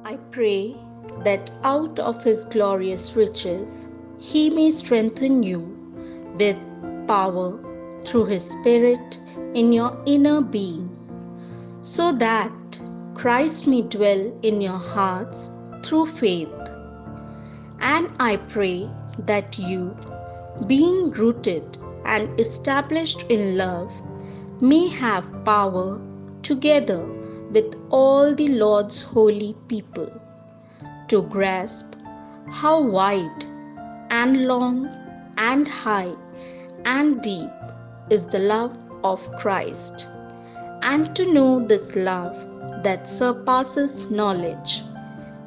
I pray that out of His glorious riches He may strengthen you with power through His Spirit in your inner being, so that Christ may dwell in your hearts through faith. And I pray that you, being rooted and established in love, may have power together with all the Lord's holy people to grasp how wide and long and high and deep is the love of Christ, and to know this love that surpasses knowledge,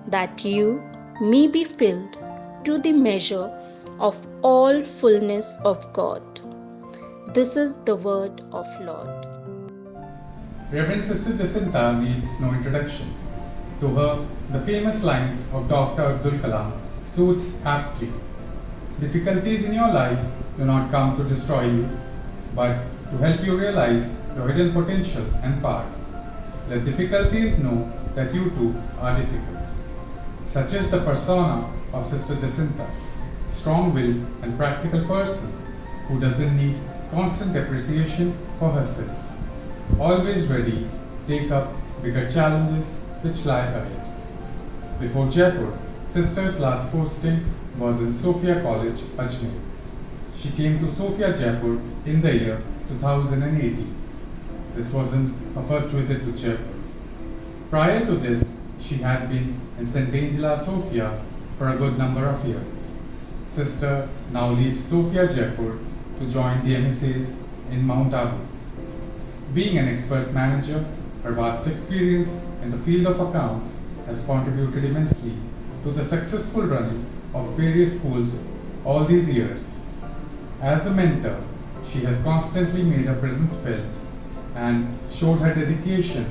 that you may be filled to the measure of all fullness of God. This is the word of Lord. Reverend Sister Jacinta needs no introduction. To her, the famous lines of Dr. Abdul Kalam suits aptly. Difficulties in your life do not come to destroy you, but to help you realize your hidden potential and power. Let difficulties know that you too are difficult. Such is the persona of Sister Jacinta, strong-willed and practical person who doesn't need constant appreciation for herself. Always ready to take up bigger challenges which lie ahead. Before Jaipur, Sister's last posting was in Sophia College, Ajmer. She came to Sophia Jaipur in the year 2018. This wasn't her first visit to Jaipur. Prior to this, she had been in St. Angela, Sophia for a good number of years. Sister now leaves Sophia Jaipur to join the MSAs in Mount Abu. Being an expert manager, her vast experience in the field of accounts has contributed immensely to the successful running of various schools all these years. As a mentor, she has constantly made her presence felt and showed her dedication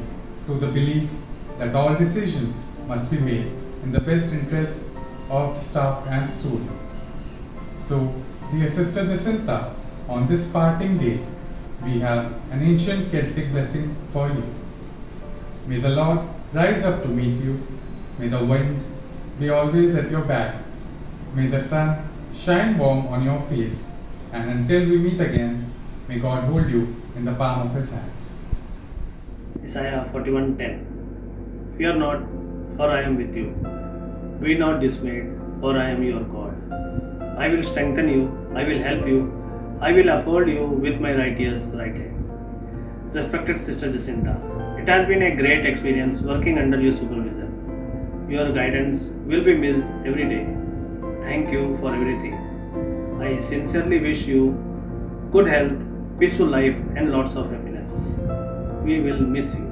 to the belief that all decisions must be made in the best interest of the staff and students. So, dear Sister Jacinta, on this parting day, we have an ancient Celtic blessing for you. May the Lord rise up to meet you. May the wind be always at your back. May the sun shine warm on your face. And until we meet again, may God hold you in the palm of His hands. Isaiah 41:10. Fear not, for I am with you. Be not dismayed, for I am your God. I will strengthen you, I will help you, I will uphold you with my righteous right hand. Respected Sister Jacinta, it has been a great experience working under your supervision. Your guidance will be missed every day. Thank you for everything. I sincerely wish you good health, peaceful life, and lots of happiness. We will miss you.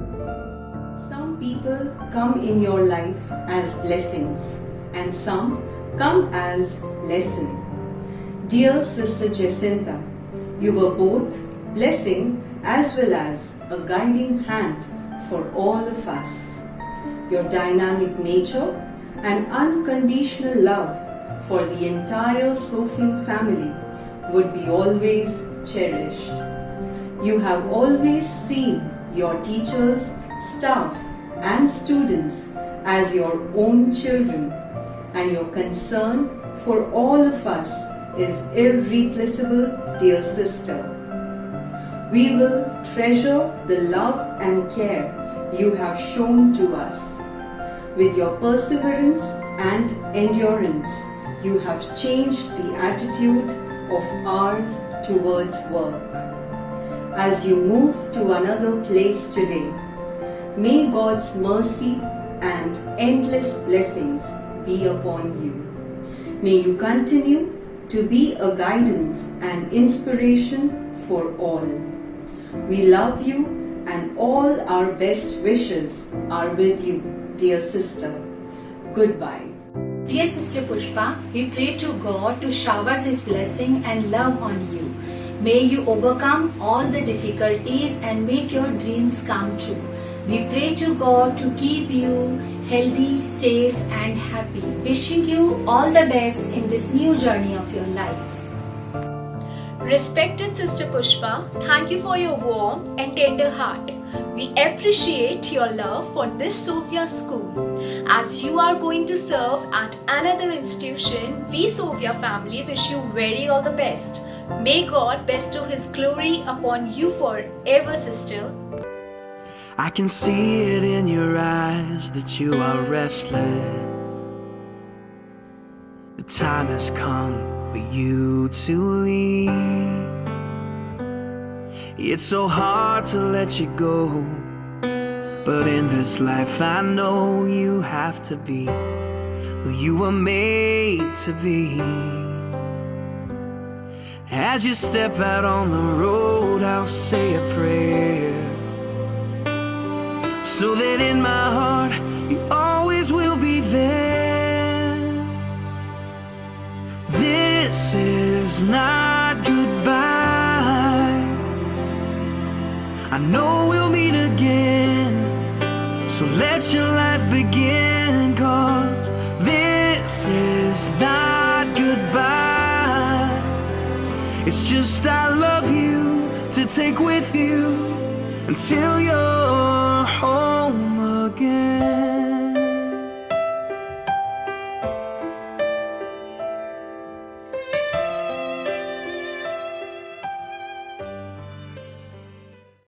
Some people come in your life as blessings and some come as lesson. Dear Sister Jacinta, you were both blessing as well as a guiding hand for all of us. Your dynamic nature and unconditional love for the entire Sophian family would be always cherished. You have always seen your teachers, staff, and students as your own children, and your concern for all of us is irreplaceable, dear sister. We will treasure the love and care you have shown to us. With your perseverance and endurance, you have changed the attitude of ours towards work. As you move to another place today, may God's mercy and endless blessings be upon you. May you continue to be a guidance and inspiration for all. We love you and all our best wishes are with you, dear sister. Goodbye. Dear Sister Pushpa, we pray to God to shower His blessing and love on you. May you overcome all the difficulties and make your dreams come true. We pray to God to keep you healthy, safe and happy. Wishing you all the best in this new journey of your life. Respected Sister Pushpa, thank you for your warm and tender heart. We appreciate your love for this Sophia school. As you are going to serve at another institution, we Sophia family wish you very all the best. May God bestow His glory upon you forever, sister. I can see it in your eyes that you are restless. The time has come for you to leave. It's so hard to let you go, but in this life I know you have to be who you were made to be. As you step out on the road, I'll say a prayer, so that in my heart you always will be there. This is not goodbye. I know we'll meet again, so let your life begin, 'cause this is not goodbye. It's just I love you to take with you until you're home again.